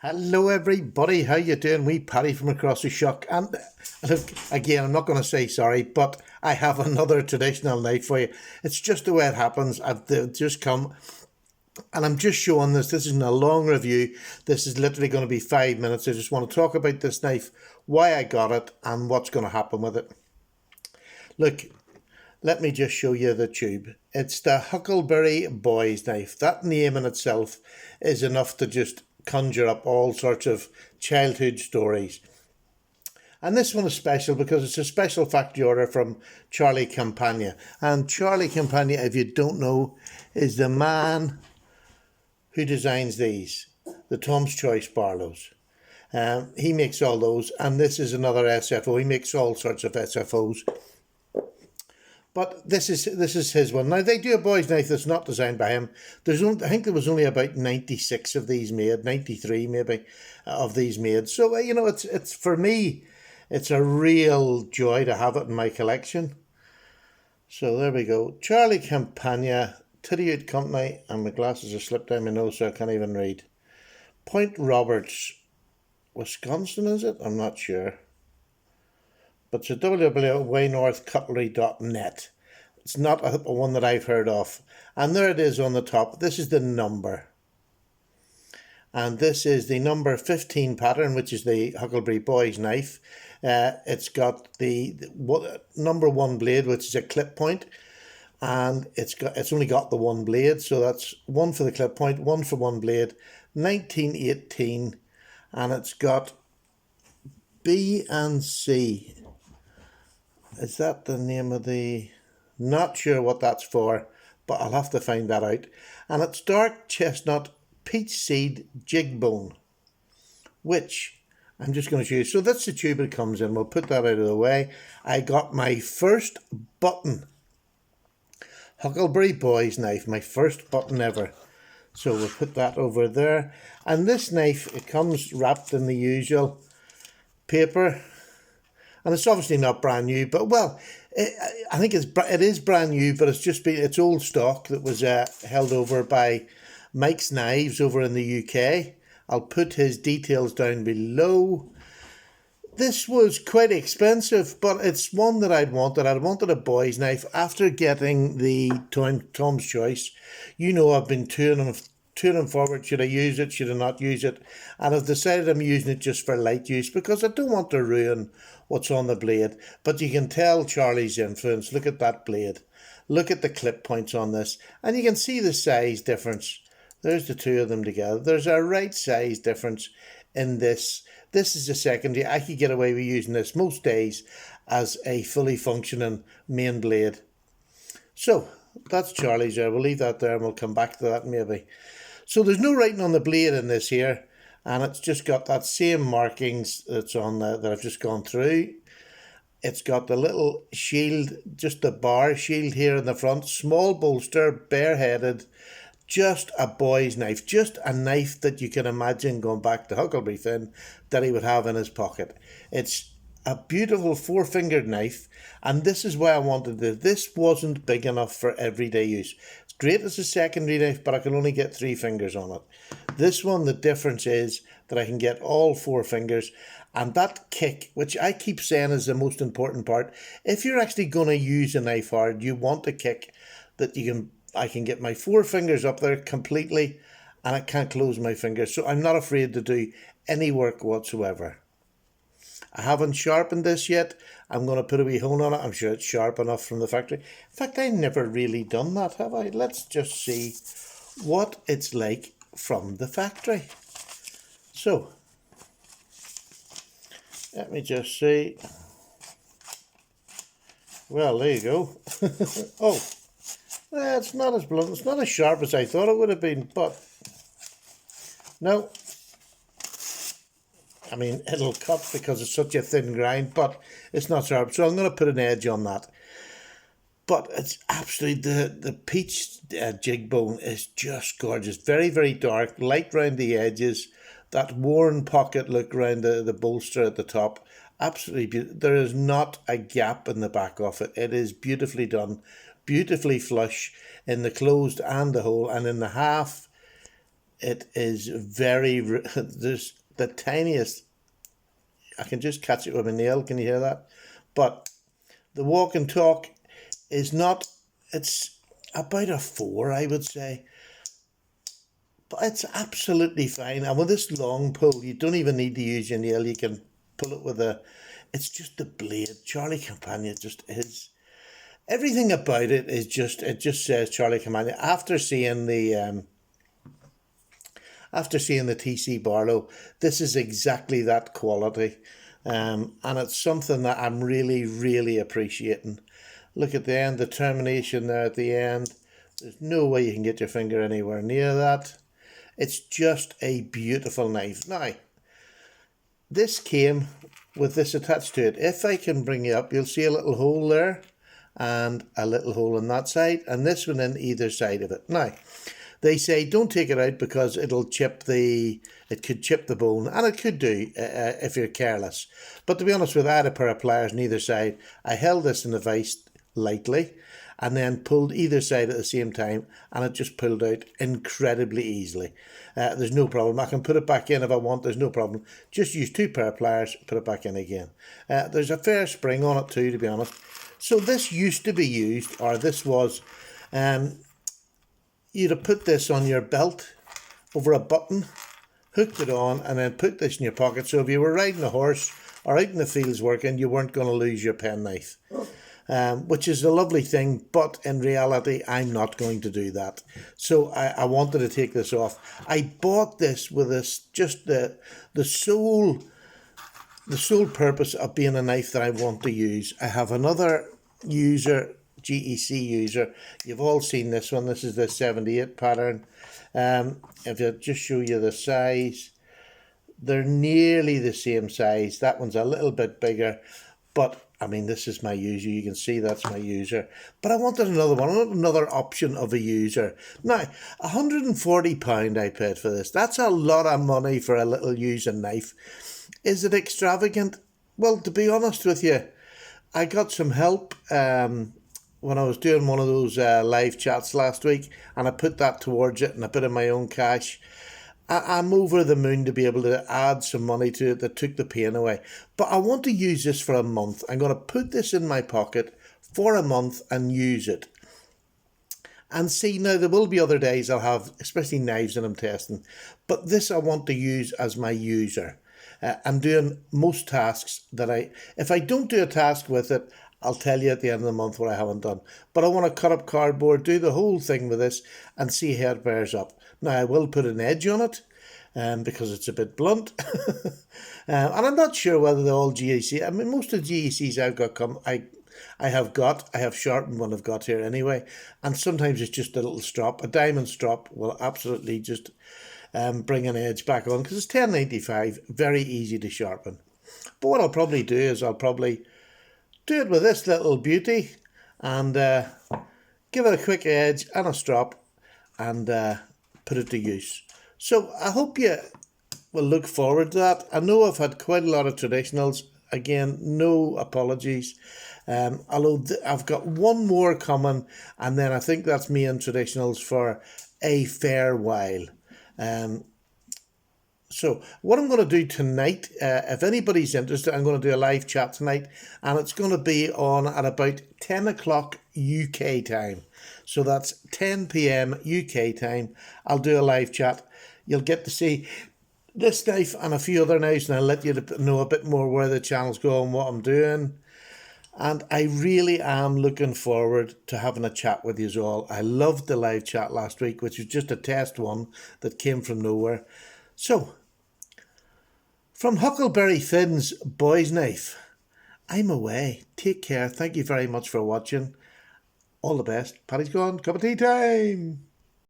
Hello everybody, how you doing? Wee Paddy from across the shuck. And look, again, I'm not going to say sorry, but I have another traditional knife for you. It's just the way it happens. They've just come and I'm just showing this. This isn't a long review. This is literally going to be 5 minutes. I just want to talk about this knife, why I got it and what's going to happen with it. Look, let me just show you the tube. It's the Huckleberry boy's knife. That name in itself is enough to just conjure up all sorts of childhood stories. And this one is special because it's a special factory order from Charlie Campagna. And Charlie Campagna, if you don't know, is the man who designs these, the Tom's Choice Barlows. He makes all those, and this is another SFO. He makes all sorts of SFOs. But this is his one. Now, they do a boy's knife that's not designed by him. I think there was only about 96 of these made, 93 maybe, of these made. So, it's for me, it's a real joy to have it in my collection. So there we go. Charlie Campagna, Titty Out Company, and my glasses are slipped down my nose so I can't even read. Point Roberts, Wisconsin, is it? I'm not sure. But it's a www.waynorthcutlery.net. It's not a one that I've heard of. And there it is on the top. This is the number. And this is the number 15 pattern, which is the Huckleberry boy's knife. It's got the number 1 blade, which is a clip point. And it's only got the 1 blade. So that's 1 for the clip point, 1 for 1 blade. 1918. And it's got B and C. Is that the name of the... Not sure what that's for, but I'll have to find that out. And it's dark chestnut peach seed jig bone, which I'm just going to show you. So that's the tube it comes in. We'll put that out of the way. I got my first button. Huckleberry boy's knife, my first button ever. So we'll put that over there. And this knife, it comes wrapped in the usual paper. And it's obviously not brand new, but well, I think it is brand new, but it's old stock that was held over by Mike's Knives over in the UK. I'll put his details down below. This was quite expensive, but it's one that I'd wanted. I'd wanted a boy's knife after getting the Tom's Choice. I've been to and forward, should I use it, should I not use it? And I've decided I'm using it just for light use because I don't want to ruin what's on the blade. But you can tell Charlie's influence. Look at that blade. Look at the clip points on this. And you can see the size difference. There's the two of them together. There's a right size difference in this. This is a secondary. I could get away with using this most days as a fully functioning main blade. So that's Charlie's there. We'll leave that there and we'll come back to that maybe. So there's no writing on the blade in this here, and it's just got that same markings that's on that I've just gone through. It's got the little shield, just the bar shield here in the front, small bolster, bareheaded, just a boy's knife, just a knife that you can imagine going back to Huckleberry Finn that he would have in his pocket. It's a beautiful 4-fingered knife, and this is why I wanted it. This wasn't big enough for everyday use. It's great as a secondary knife, but I can only get 3 fingers on it. This one, the difference is that I can get all 4 fingers, and that kick, which I keep saying is the most important part. If you're actually going to use a knife hard, you want a kick that I can get my 4 fingers up there completely, and I can't close my fingers. So I'm not afraid to do any work whatsoever. I haven't sharpened this yet. I'm going to put a wee hone on it. I'm sure it's sharp enough from the factory. In fact, I've never really done that, have I? Let's just see what it's like from the factory. So, let me just see. Well, there you go. Oh, it's not as blunt. It's not as sharp as I thought it would have been, but no. I mean, it'll cut because it's such a thin grind, but it's not sharp. So I'm going to put an edge on that. But it's absolutely, the peach jig bone is just gorgeous. Very, very dark, light round the edges. That worn pocket look around the bolster at the top. Absolutely beautiful. There is not a gap in the back of it. It is beautifully done. Beautifully flush in the closed and the hole. And in the half, It is there's the tiniest, I can just catch it with my nail, can you hear that? But the walk and talk is not, it's about a 4, I would say. But it's absolutely fine. And with this long pull, you don't even need to use your nail. You can pull it with it's just the blade. Charlie Campagna just is, everything about it is just, it just says Charlie Campagna. After seeing the TC Barlow, this is exactly that quality. And it's something that I'm really, really appreciating. Look at the end, the termination there at the end. There's no way you can get your finger anywhere near that. It's just a beautiful knife. Now, this came with this attached to it. If I can bring you up, you'll see a little hole there and a little hole on that side, and this one in either side of it. Now, they say don't take it out because it could chip the bone, and it could do if you're careless. But to be honest with you, I had a pair of pliers on either side. I held this in the vise lightly and then pulled either side at the same time, and it just pulled out incredibly easily. There's no problem. I can put it back in if I want, there's no problem. Just use 2 pair of pliers, put it back in again. There's a fair spring on it too, to be honest. So this used to be used, or this was, you'd have put this on your belt over a button, hooked it on, and then put this in your pocket. So if you were riding a horse or out in the fields working, you weren't going to lose your penknife. Which is a lovely thing, but in reality, I'm not going to do that. So I wanted to take this off. I bought this with just the sole purpose of being a knife that I want to use. I have another user, GEC user. You've all seen this one. This is the 78 pattern. If I just show you the size, they're nearly the same size. That one's a little bit bigger, but I mean, this is my user. You can see that's my user. But I wanted another one. I wanted another option of a user. Now, £140 I paid for this. That's a lot of money for a little user knife. Is it extravagant? Well, to be honest with you, I got some help when I was doing one of those live chats last week, and I put that towards it and a bit of my own cash. I'm over the moon to be able to add some money to it that took the pain away. But I want to use this for a month. I'm going to put this in my pocket for a month and use it. And see, now there will be other days I'll have, especially knives that I'm testing. But this I want to use as my user. I'm doing most tasks if I don't do a task with it, I'll tell you at the end of the month what I haven't done. But I want to cut up cardboard, do the whole thing with this and see how it bears up. Now, I will put an edge on it because it's a bit blunt. And I'm not sure whether they're all GEC. I mean, most of the GECs I've got I have sharpened one I've got here anyway. And sometimes it's just a little strop. A diamond strop will absolutely just bring an edge back on because it's $10.95, very easy to sharpen. But what I'll probably do is I'll probably do it with this little beauty and give it a quick edge and a strop and put it to use. So I hope you will look forward to that. I know I've had quite a lot of traditionals. Again, no apologies. Although I've got one more coming, and then I think that's me and traditionals for a fair while. So what I'm going to do tonight, if anybody's interested, I'm going to do a live chat tonight, and it's going to be on at about 10 o'clock UK time. So that's 10 p.m. UK time. I'll do a live chat. You'll get to see this knife and a few other knives, and I'll let you know a bit more where the channel's going, what I'm doing. And I really am looking forward to having a chat with you all. I loved the live chat last week, which was just a test one that came from nowhere. So, from Huckleberry Finn's Boy's Knife, I'm away. Take care. Thank you very much for watching. All the best. Paddy's gone. Cup of tea time.